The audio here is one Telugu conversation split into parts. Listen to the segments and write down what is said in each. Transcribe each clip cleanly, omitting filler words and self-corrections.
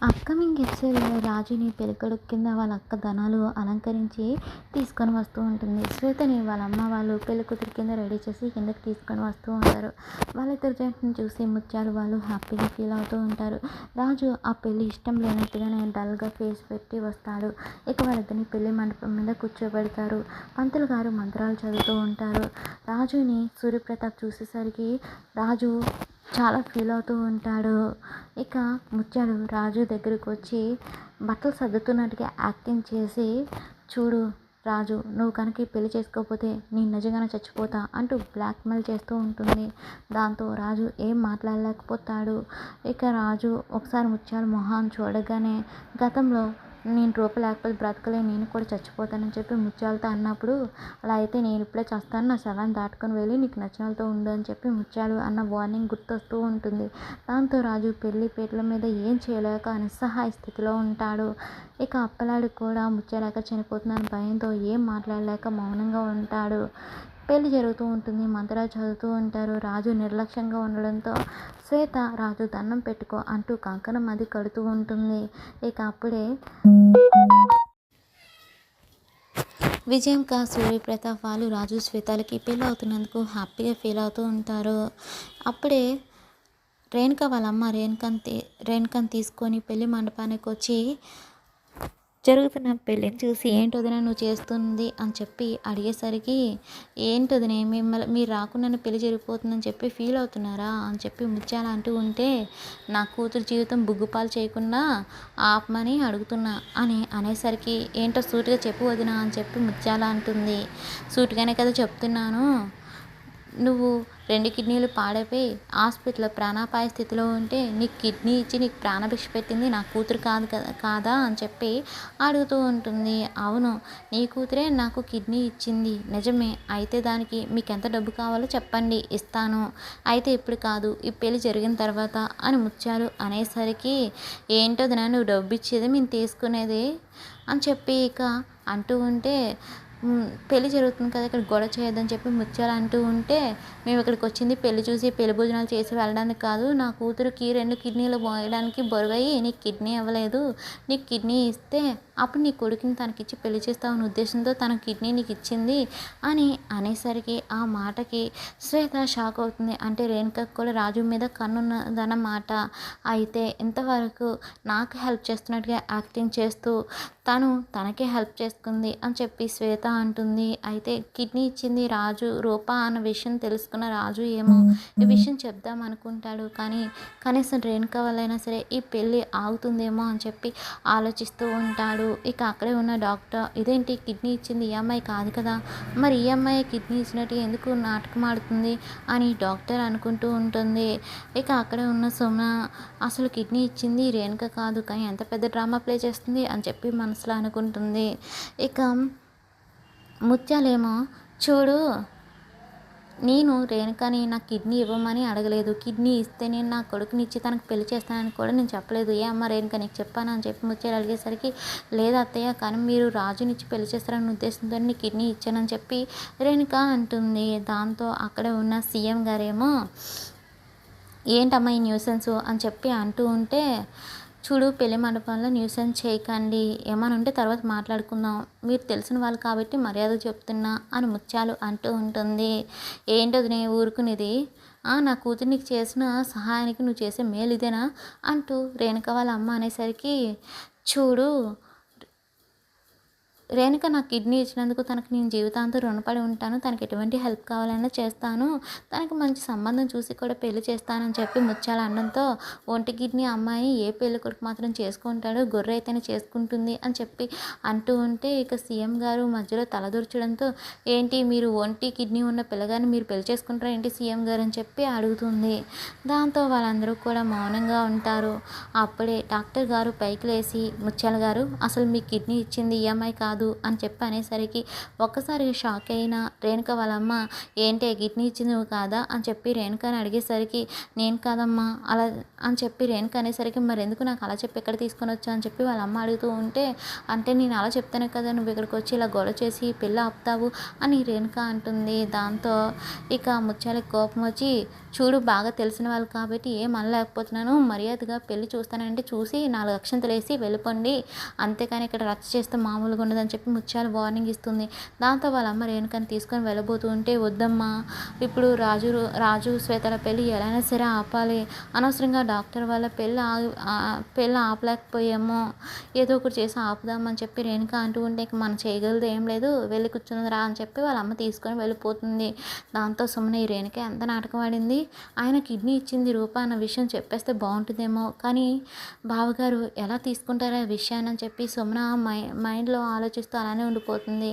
అప్కమింగ్ ఎపిసోడ్‌లో రాజుని పెళ్ళికొడుకు కింద వాళ్ళ అక్క ధనాలు అలంకరించి తీసుకొని వస్తూ ఉంటుంది. శ్వేతని వాళ్ళ అమ్మ వాళ్ళు పెళ్ళికూతురు కింద రెడీ చేసి కిందకి తీసుకొని వస్తూ ఉంటారు. వాళ్ళిద్దరి జంటని చూసి ముత్యాలు వాళ్ళు హ్యాపీగా ఫీల్ అవుతూ ఉంటారు. రాజు ఆ పెళ్ళి ఇష్టం లేనట్టుగానే డల్‌గా ఫేస్ పెట్టి వస్తాడు. ఇక వాళ్ళిద్దరిని పెళ్లి మండపం మీద కూర్చోబెడతారు. పంతులు గారు మంత్రాలు చదువుతూ ఉంటారు. రాజుని సూర్యప్రతాప్ చూసేసరికి రాజు చాలా ఫీల్ అవుతూ ఉంటాడు. ఇక ముత్యాలు రాజు దగ్గరకు వచ్చి బట్టలు సర్దుతున్నట్టుగా యాక్టింగ్ చేసి, చూడు రాజు, నువ్వు కనుక ఈ పెళ్లి చేసుకోకపోతే నేను నిజంగానే చచ్చిపోతా అంటూ బ్లాక్మెయిల్ చేస్తూ ఉంటుంది. దాంతో రాజు ఏం మాట్లాడలేకపోతాడు. ఇక రాజు ఒకసారి ముత్యాలు మొహాన్ని చూడగానే గతంలో నేను రూప లేకపోతే బ్రతకలేను, నేను కూడా చచ్చిపోతానని చెప్పి ముత్యాలతో అన్నప్పుడు, అలా అయితే నేను ఇప్పుడే చస్తాను, నా శవాన్ని దాటుకొని వెళ్ళి నీకు నచ్చిన వాళ్ళతో ఉండు అని చెప్పి ముత్యాలు అన్న వార్నింగ్ గుర్తొస్తూ ఉంటుంది. దాంతో రాజు పెళ్లి పీటల మీద ఏం చేయలేక నిస్సహాయ స్థితిలో ఉంటాడు. ఇక అప్పలాడు కూడా ముత్యాలు ఎక్కడ చనిపోతుందని భయంతో ఏం మాట్లాడలేక మౌనంగా ఉంటాడు. పెళ్లి జరుగుతూ ఉంటుంది. మంత్రాలు చదువుతూ ఉంటారు. రాజు నిర్లక్ష్యంగా ఉండడంతో శ్వేత రాజు దండం పెట్టుకో అంటూ కంకణం అది కడుతూ ఉంటుంది. ఇక అప్పుడే విజయంక సూర్యప్రతాప్ వాళ్ళు రాజు శ్వేతలకి పెళ్ళి అవుతున్నందుకు హ్యాపీగా ఫీల్ అవుతూ ఉంటారు. అప్పుడే రేణుక వాళ్ళ అమ్మ రేణుకని తీసుకొని పెళ్లి మండపానికి వచ్చి జరుగుతున్న పెళ్ళిని చూసి ఏంటి వదిన నువ్వు చేస్తుంది అని చెప్పి అడిగేసరికి, ఏంటి వదిన మీరు రాకుండానే పెళ్లి జరిగిపోతుందని చెప్పి ఫీల్ అవుతున్నారా అని చెప్పి ముత్యాల అంటూ ఉంటే, నా కూతురు జీవితం బుగ్గుపాలు చేయకుండా ఆపమని అడుగుతున్నా అని అనేసరికి, ఏంటో సూటిగా చెప్పు వదిన అని చెప్పి ముత్యాల అంటుంది. సూటిగానే కదా చెప్తున్నాను, నువ్వు 2 కిడ్నీలు పాడైపోయి హాస్పిటల్లో ప్రాణాపాయ స్థితిలో ఉంటే నీకు కిడ్నీ ఇచ్చి నీకు ప్రాణభిక్ష పెట్టింది నా కూతురు కాదా అని చెప్పి అడుగుతూ ఉంటుంది. అవును, నీ కూతురే నాకు కిడ్నీ ఇచ్చింది నిజమే, అయితే దానికి మీకు ఎంత డబ్బు కావాలో చెప్పండి ఇస్తాను, అయితే ఇప్పుడు కాదు ఈ పెళ్ళి జరిగిన తర్వాత అని ముత్యాలు అనేసరికి, ఏంటో దాన్ని నువ్వు డబ్బు ఇచ్చేది మేము తీసుకునేది అని చెప్పి ఇక అంటూ ఉంటే, పెళ్లి జరుగుతుంది కదా ఇక్కడ గొడవ చేయొద్దని చెప్పి ముత్యాలు అంటూ ఉంటే, మేము ఇక్కడికి వచ్చింది పెళ్లి చూసి పెళ్లి భోజనాలు చేసి వెళ్ళడానికి కాదు, నా కూతురుకి 2 కిడ్నీలు మోయడానికి బరువయ్యి నీకు కిడ్నీ ఇవ్వలేదు, నీకు కిడ్నీ ఇస్తే అప్పుడు నీ కొడుకుని తనకిచ్చి పెళ్లి చేస్తామనే ఉద్దేశంతో తన కిడ్నీ నీకు ఇచ్చింది అని అనేసరికి ఆ మాటకి శ్వేత షాక్ అవుతుంది. అంటే రేణుకకు కూడా రాజు మీద కన్నున్నదన్నమాట. అయితే ఇంతవరకు నాకు హెల్ప్ చేస్తున్నట్టుగా యాక్టింగ్ చేస్తూ తను తనకే హెల్ప్ చేసుకుంది అని చెప్పి శ్వేత అంటుంది. అయితే కిడ్నీ ఇచ్చింది రాజు రూప అన్న విషయం తెలుసుకున్న రాజు ఏమో ఈ విషయం చెప్దాం అనుకుంటాడు. కానీ కనీసం రేణుక వల్లైనా సరే ఈ పెళ్ళి ఆగుతుందేమో అని చెప్పి ఆలోచిస్తూ ఉంటాడు. ఇక అక్కడే ఉన్న డాక్టర్, ఇదేంటి కిడ్నీ ఇచ్చింది ఈ అమ్మాయి కాదు కదా, మరి ఈ అమ్మాయి కిడ్నీ ఇచ్చినట్టు ఎందుకు నాటకం ఆడుతుంది అని డాక్టర్ అనుకుంటూ ఉంటుంది. ఇక అక్కడే ఉన్న సుమ, అసలు కిడ్నీ ఇచ్చింది రేణుక కాదు, కానీ ఎంత పెద్ద డ్రామా ప్లే చేస్తుంది అని చెప్పి మనసులో అనుకుంటుంది. ఇక ముత్యాలేమో, చూడు నేను రేణుకని నా కిడ్నీ ఇవ్వమని అడగలేదు, కిడ్నీ ఇస్తే నేను నా కొడుకుని ఇచ్చి తనకు పెళ్లి చేస్తానని కూడా నేను చెప్పలేదు, ఏ అమ్మ రేణుక నీకు చెప్పాను అని చెప్పి ముత్యాలు అడిగేసరికి, లేదు అత్తయ్య, కానీ మీరు రాజునిచ్చి పెళ్లి చేస్తారన్న ఉద్దేశంతో నీ కిడ్నీ ఇచ్చానని చెప్పి రేణుక అంటుంది. దాంతో అక్కడ ఉన్న సీఎం గారేమో, ఏంటమ్మా ఈ న్యూసెన్స్ అని చెప్పి అంటూ ఉంటే, చూడు పెళ్లి మండపంలో న్యూసెన్స్ చేయకండి, ఏమైనా ఉంటే తర్వాత మాట్లాడుకుందాం, మీరు తెలిసిన వాళ్ళు కాబట్టి మర్యాద చెప్తున్నా అని ముత్యాలు అంటూ ఉంటుంది. ఏంటది నేను ఊరుకునేది, నా కూతురు నీకు చేసిన సహాయానికి నువ్వు చేసే మేలు ఇదేనా అంటూ రేణుక వాళ్ళ అమ్మ అనేసరికి, చూడు రేణుక నాకు కిడ్నీ ఇచ్చినందుకు తనకు నేను జీవితాంతం రుణపడి ఉంటాను, తనకి ఎటువంటి హెల్ప్ కావాలన్నా చేస్తాను, తనకు మంచి సంబంధం చూసి కూడా పెళ్లి చేస్తానని చెప్పి ముత్యాలు అనడంతో, ఒంటి కిడ్నీ అమ్మాయిని ఏ పెళ్లి కొడుకు మాత్రం చేసుకుంటాడు, గొర్రె అయితేనే చేసుకుంటుంది అని చెప్పి అంటూ ఉంటే, ఇక సీఎం గారు మధ్యలో తలదూర్చడంతో, ఏంటి మీరు ఒంటి కిడ్నీ ఉన్న పిల్లగాని మీరు పెళ్లి చేసుకుంటారా ఏంటి సీఎం గారు అని చెప్పి అడుగుతుంది. దాంతో వాళ్ళందరూ కూడా మౌనంగా ఉంటారు. అప్పుడే డాక్టర్ గారు పైకి లేచి, ముత్యాల గారు, అసలు మీ కిడ్నీ ఇచ్చింది ఈ అమ్మాయి కాదు, కాదు అని చెప్పి అనేసరికి ఒక్కసారిగా షాక్ అయిన రేణుక వాళ్ళమ్మ, ఏంటే కిడ్నీ ఇచ్చింది నువ్వు కాదా అని చెప్పి రేణుకని అడిగేసరికి, నేను కాదమ్మా అలా అని చెప్పి రేణుక అనేసరికి, మరి ఎందుకు నాకు అలా చెప్పి ఎక్కడ తీసుకొని వచ్చా అని చెప్పి వాళ్ళ అమ్మ అడుగుతూ ఉంటే, అంటే నేను అలా చెప్తానే కదా నువ్వు ఇక్కడికి వచ్చి ఇలా గొడవ చేసి పెళ్ళి ఆపుతావు అని రేణుక అంటుంది. దాంతో ఇక ముత్యాలకి కోపం వచ్చి, చూడు బాగా తెలిసిన వాళ్ళు కాబట్టి ఏం అనలేకపోతున్నాను, మర్యాదగా పెళ్లి చూస్తానంటే చూసి 4 అక్షంతలు వేసి వెళ్ళిపోండి, అంతేకాని ఇక్కడ రచ్చ చేస్తే మామూలుగా ఉండదని చెప్పి ముత్యాలు వార్నింగ్ ఇస్తుంది. దాంతో వాళ్ళ అమ్మ రేణుకని తీసుకొని వెళ్ళబోతూ ఉంటే, వద్దమ్మా ఇప్పుడు రాజు శ్వేతల పెళ్ళి ఎలా అయినా సరే ఆపాలి, అనవసరంగా డాక్టర్ వాళ్ళ పెళ్ళి ఆపలేకపోయాము, ఏదో ఒకటి చేసి ఆపుదామని చెప్పి రేణుక అంటూ ఉంటే, మనం చేయగలదు ఏం లేదు, వెళ్ళి కూర్చుందిరా అని చెప్పి వాళ్ళ అమ్మ తీసుకొని వెళ్ళిపోతుంది. దాంతో సుమన, ఈ రేణుక ఎంత నాటకం ఆడింది, ఆయన కిడ్నీ ఇచ్చింది రూప అన్న విషయం చెప్పేస్తే బాగుంటుందేమో, కానీ బావగారు ఎలా తీసుకుంటారో ఆ విషయాన్ని అని చెప్పి సుమన మైండ్లో ఆలోచిస్తూ అలానే ఉండిపోతుంది.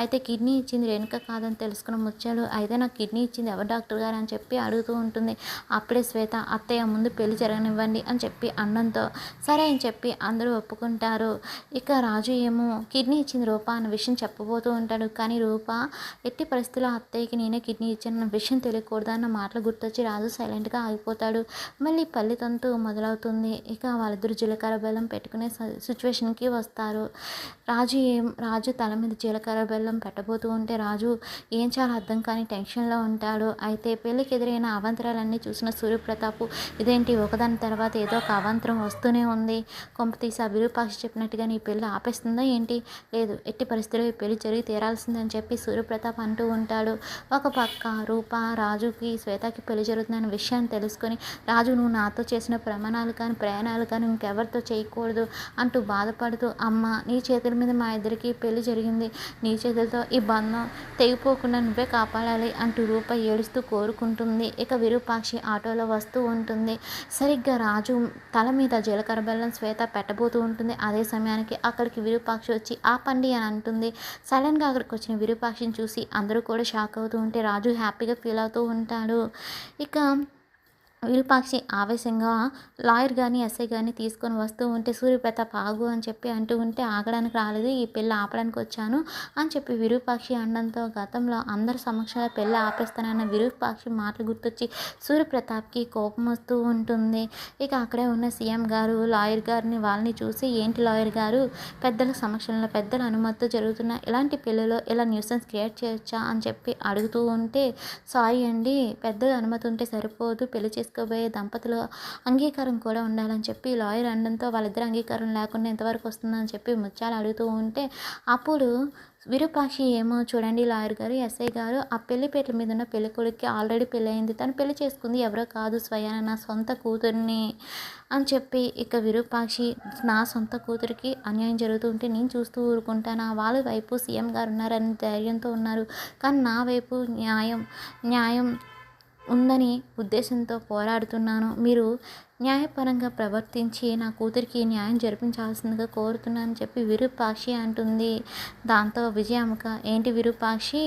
అయితే కిడ్నీ ఇచ్చింది రేణుక కాదని తెలుసుకున్న ముత్యాలు, అయితే నాకు కిడ్నీ ఇచ్చింది ఎవరు డాక్టర్ గారు అని చెప్పి అడుగుతూ ఉంటుంది. అప్పుడే శ్వేత, అత్తయ్య ముందు పెళ్లి జరగనివ్వండి అని చెప్పి అనడంతో సరే అని చెప్పి అందరూ ఒప్పుకుంటారు. ఇక రాజు ఏమో కిడ్నీ ఇచ్చింది రూప అన్న విషయం చెప్పబోతూ ఉంటాడు. కానీ రూప ఎట్టి పరిస్థితుల్లో అత్తయ్యకి నేనే కిడ్నీ ఇచ్చానన్న విషయం తెలియకూడదు అన్న మాటలు గుర్తొచ్చి రాజు సైలెంట్గా ఆగిపోతాడు. మళ్ళీ పల్లి తంతు మొదలవుతుంది. ఇక వాళ్ళిద్దరు జీలకర్ర బెల్లం పెట్టుకునే సిచ్యువేషన్కి వస్తారు. రాజు తల మీద జీలకర్ర బెల్లం పెట్టబోతూ ఉంటే రాజు ఏం చాలా అర్థం కానీ టెన్షన్లో ఉంటాడు. అయితే పెళ్ళికి ఎదురైన అవాంతరాలన్నీ చూసిన సూర్యప్రతాప్, ఇదేంటి ఒకదాని తర్వాత ఏదో ఒక అవాంతరం వస్తూనే ఉంది, కొంపతీసి ఆ విరూపాక్షి చెప్పినట్టుగా నీ పెళ్ళి ఆపేస్తుందా ఏంటి, లేదు ఎట్టి పరిస్థితుల్లో ఈ పెళ్లి జరిగి తీరాల్సిందని చెప్పి సూర్యప్రతాప్ అంటూ ఉంటాడు. ఒక పక్క రూప రాజుకి శ్వేతకి పెళ్లి జరుగుతుందన్న విషయాన్ని తెలుసుకొని, రాజు నువ్వు నాతో చేసిన ప్రమాణాలు కానీ ప్రయాణాలు కానీ ఇంకెవరితో చేయకూడదు అంటూ బాధపడుతూ, అమ్మ నీ చేతుల మీద మా ఇద్దరికి పెళ్లి జరిగింది, నీ చేతులతో ఈ బంధం తెగిపోకుండా నువ్వే కాపాడాలి అంటూ రూప ఏడుస్తూ కోరుకుంటుంది. ఇక విరూపాక్షి ఆటోలో వస్తూ ఉంటుంది. సరిగ్గా రాజు తల మీద జీలకర్ర బెల్లం శ్వేత పెట్టబోతూ ఉంటుంది. అదే సమయానికి అక్కడికి విరూపాక్షి వచ్చి ఆపండి అని అంటుంది. సడన్గా అక్కడికి వచ్చిన విరూపాక్షిని చూసి అందరూ కూడా షాక్ అవుతూ ఉంటే రాజు హ్యాపీగా ఫీల్ అవుతూ ఉంటాడు. ఇక విరూపాక్షి ఆవేశంగా లాయర్ కానీ ఎస్ఐ కానీ తీసుకొని వస్తూ ఉంటే, సూర్యప్రతాప్ ఆగు అని చెప్పి అంటూ ఉంటే, ఆగడానికి రాలేదు ఈ పెళ్ళి ఆపడానికి వచ్చాను అని చెప్పి విరూపాక్షి అనడంతో గతంలో అందరి సమక్షంలో పెళ్ళి ఆపేస్తానన్న విరూపాక్షి మాటలు గుర్తొచ్చి సూర్యప్రతాప్కి కోపం వస్తూ ఉంటుంది. ఇక అక్కడే ఉన్న సీఎం గారు లాయర్ గారిని వాళ్ళని చూసి, ఏంటి లాయర్ గారు పెద్దల సమక్షంలో పెద్దల అనుమతితో జరుగుతున్న ఇలాంటి పెళ్ళిలో ఇలా న్యూసెన్స్ క్రియేట్ చేయొచ్చా అని చెప్పి అడుగుతూ ఉంటే, సారీ అండి పెద్దల అనుమతి ఉంటే సరిపోదు, పెళ్లి చేసుకోబోయే దంపతుల అంగీకారం కూడా ఉండాలని చెప్పి లాయర్ అనడంతో వాళ్ళిద్దరు అంగీకారం లేకుండా ఎంతవరకు వస్తుందని చెప్పి ముత్యాలు అడుగుతూ ఉంటే, అప్పుడు విరూపాక్షి ఏమో, చూడండి లాయర్ గారు ఎస్ఐ గారు, ఆ పెళ్లిపేటల మీద ఉన్న పెళ్లి కొడుక్కి ఆల్రెడీ పెళ్ళి అయింది, తను పెళ్లి చేసుకుంది ఎవరో కాదు స్వయాన నా సొంత కూతుర్ని అని చెప్పి, ఇక విరూపాక్షి నా సొంత కూతురికి అన్యాయం జరుగుతూ ఉంటే నేను చూస్తూ ఊరుకుంటాను, వాళ్ళ వైపు సీఎం గారు ఉన్నారని ధైర్యంతో ఉన్నారు, కానీ నా వైపు న్యాయం ఉందని ఉద్దేశంతో పోరాడుతున్నాను, మీరు న్యాయపరంగా ప్రవర్తించి నా కూతురికి న్యాయం జరిపించాల్సిందిగా కోరుతున్నానని చెప్పి విరూపాక్షి అంటుంది. దాంతో విజయాముఖ, ఏంటి విరూపాక్షి,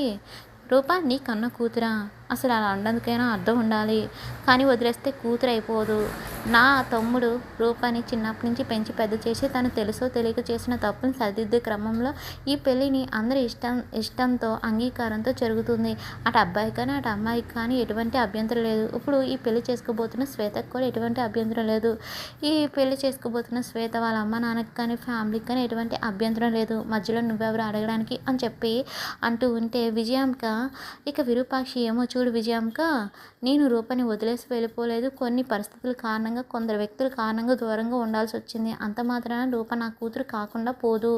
రూపా నీ కన్న కూతురా, అసలు అలా అనడానికైనా అర్థం ఉండాలి, కానీ వదిలేస్తే కూతురు అయిపోదు, నా తమ్ముడు రూపాని చిన్నప్పటి నుంచి పెంచి పెద్ద చేసి తను తెలుసో తెలియక చేసిన తప్పుని సరిదిద్దే క్రమంలో ఈ పెళ్ళిని అందరి ఇష్టంతో అంగీకారంతో జరుగుతుంది, అటు అబ్బాయి కానీ అటు అమ్మాయికి కానీ ఎటువంటి అభ్యంతరం లేదు, ఇప్పుడు ఈ పెళ్లి చేసుకోబోతున్న శ్వేతకు కూడా ఎటువంటి అభ్యంతరం లేదు, ఈ పెళ్లి చేసుకోబోతున్న శ్వేత వాళ్ళ అమ్మ నాన్నకి కానీ ఫ్యామిలీకి కానీ ఎటువంటి అభ్యంతరం లేదు, మధ్యలో నువ్వెవరు అడగడానికి అని చెప్పి అంటూ ఉంటే విజయాంక, ఇక విరూపాక్షి ఏమో, చూడు విజయాంక నేను రూపని వదిలేసి వెళ్ళిపోలేదు, కొన్ని పరిస్థితుల కారణంగా కొందరు వ్యక్తుల కారణంగా దూరంగా ఉండాల్సి వచ్చింది, అంత మాత్రాన రూప నా కూతురు కాకుండా పోదు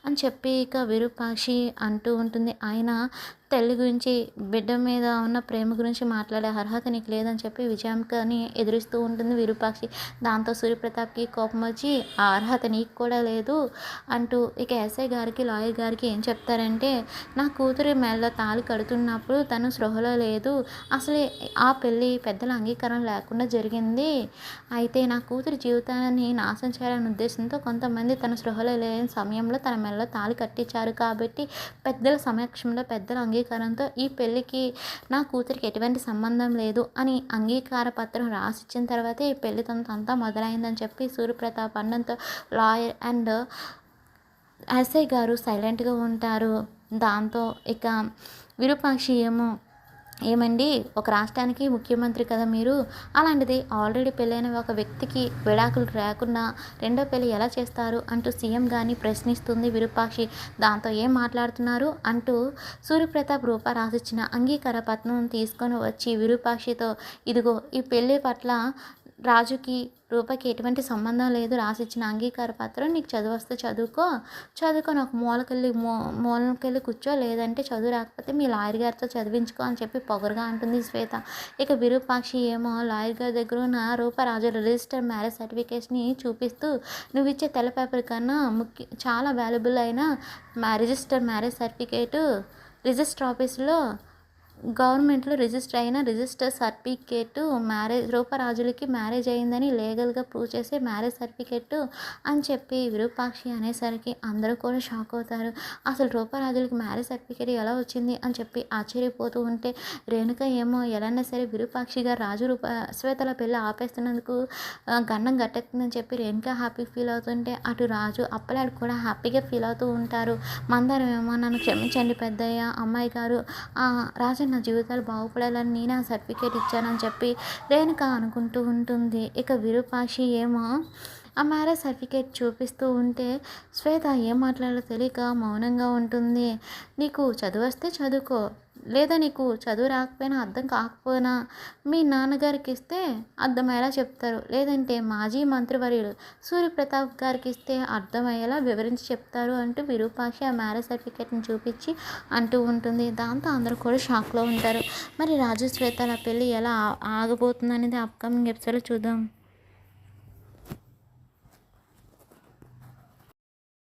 అని చెప్పి ఇక విరూపాక్షి అంటూ ఉంటుంది. ఆయన తల్లి గురించి బిడ్డ మీద ఉన్న ప్రేమ గురించి మాట్లాడే అర్హత నీకు లేదని చెప్పి విజయాంకని ఎదురిస్తూ ఉంటుంది విరూపాక్షి. దాంతో సూర్యప్రతాప్కి కోపం వచ్చి, ఆ అర్హత నీకు కూడా లేదు అంటూ ఇక ఎస్ఐ గారికి లాయర్ గారికి ఏం చెప్తారంటే, నా కూతురి మెడలో తాళి కడుతున్నప్పుడు తను స్పృహలో లేదు, అసలే ఆ పెళ్ళి పెద్దల అంగీకారం లేకుండా జరిగింది, అయితే నా కూతురి జీవితాన్ని నాశనం చేయాలనే ఉద్దేశంతో కొంతమంది తన స్పృహలో లేని సమయంలో తన మెడలో తాళి కట్టించారు, కాబట్టి పెద్దల సమక్షంలో పెద్దల అంగీకారంతో ఈ పెళ్ళికి నా కూతురికి ఎటువంటి సంబంధం లేదు అని అంగీకార పత్రం రాసిచ్చిన తర్వాతే ఈ పెళ్లి అంతా మొదలైందని చెప్పి సూర్యప్రతాప్ అనడంతో లాయర్ అండ్ ఎస్ఐ గారు సైలెంట్‌గా ఉంటారు. దాంతో ఇక విరూపాక్షి ఏమో ఏమండి ఒక రాష్ట్రానికి ముఖ్యమంత్రి కదా మీరు. అలాంటిది ఆల్రెడీ పెళ్ళైన ఒక వ్యక్తికి విడాకులు రాకుండా రెండో పెళ్లి ఎలా చేస్తారు అంటూ సీఎం గారిని ప్రశ్నిస్తుంది విరూపాక్షి. దాంతో ఏం మాట్లాడుతున్నారు అంటూ సూర్యప్రతాప్ రూప రాసిచ్చిన అంగీకార పత్రం తీసుకొని వచ్చి విరూపాక్షితో ఇదిగో ఈ పెళ్లి పట్ల రాజుకి రూపకి ఎటువంటి సంబంధం లేదు. రాసిచ్చిన అంగీకార పత్రం నీకు చదువొస్తే చదువుకొని ఒక మూలకెళ్ళి కూర్చో, లేదంటే చదువు రాకపోతే మీ లాయర్ గారితో చదివించుకో అని చెప్పి పొగరుగా అంటుంది శ్వేత. ఇక విరూపాక్షి ఏమో లాయర్ గారి దగ్గర ఉన్న రూపరాజు రిజిస్టర్ మ్యారేజ్ సర్టిఫికేట్స్ని చూపిస్తూ నువ్వు ఇచ్చే తెల్ల పేపర్ కన్నా చాలా వాల్యుబుల్ అయిన రిజిస్టర్ మ్యారేజ్ సర్టిఫికేటు రిజిస్టర్ ఆఫీసులో గవర్నమెంట్లో రిజిస్టర్ సర్టిఫికేటు రూపరాజులకి మ్యారేజ్ అయిందని లీగల్గా ప్రూవ్ చేసే మ్యారేజ్ సర్టిఫికేటు అని చెప్పి విరూపాక్షి అనేసరికి అందరూ కూడా షాక్ అవుతారు. అసలు రూపరాజులకి మ్యారేజ్ సర్టిఫికేట్ ఎలా వచ్చింది అని చెప్పి ఆశ్చర్యపోతూ ఉంటే రేణుక ఏమో ఎలాన్నా సరే విరూపాక్షి గారు శ్వేతల పెళ్ళి ఆపేస్తున్నందుకు గండం గట్టెత్తుందని చెప్పి రేణుక హ్యాపీ ఫీల్ అవుతుంటే అటు రాజు అప్పలాడు కూడా హ్యాపీగా ఫీల్ అవుతూ ఉంటారు. మందారం ఏమో నన్ను క్షమించండి పెద్దయ్య, అమ్మాయి గారు రాజు నా జీవితాలు బాగుపడాలని నేను ఆ సర్టిఫికేట్ ఇచ్చానని చెప్పి రేణుక అనుకుంటూ ఉంటుంది. ఇక విరూపాక్షి ఏమో ఆ మ్యారేజ్ సర్టిఫికేట్ చూపిస్తూ ఉంటే శ్వేత ఏం మాట్లాడాలో తెలియక మౌనంగా ఉంటుంది. నీకు చదువు వస్తే చదువుకో, లేదా నీకు చదువు రాకపోయినా అర్థం కాకపోయినా మీ నాన్నగారికి ఇస్తే అర్థమయ్యేలా చెప్తారు, లేదంటే మాజీ మంత్రివర్యులు సూర్యప్రతాప్ గారికి ఇస్తే అర్థమయ్యేలా వివరించి చెప్తారు అంటూ విరూపాక్షి ఆ మ్యారేజ్ సర్టిఫికేట్ని చూపించి అంటూ ఉంటుంది. దాంతో అందరూ కూడా షాక్లో ఉంటారు. మరి రాజు శ్వేతల పెళ్ళి ఎలా ఆగబోతుంది అనేది అప్కమింగ్ ఎపిసోడ్లో చూద్దాం.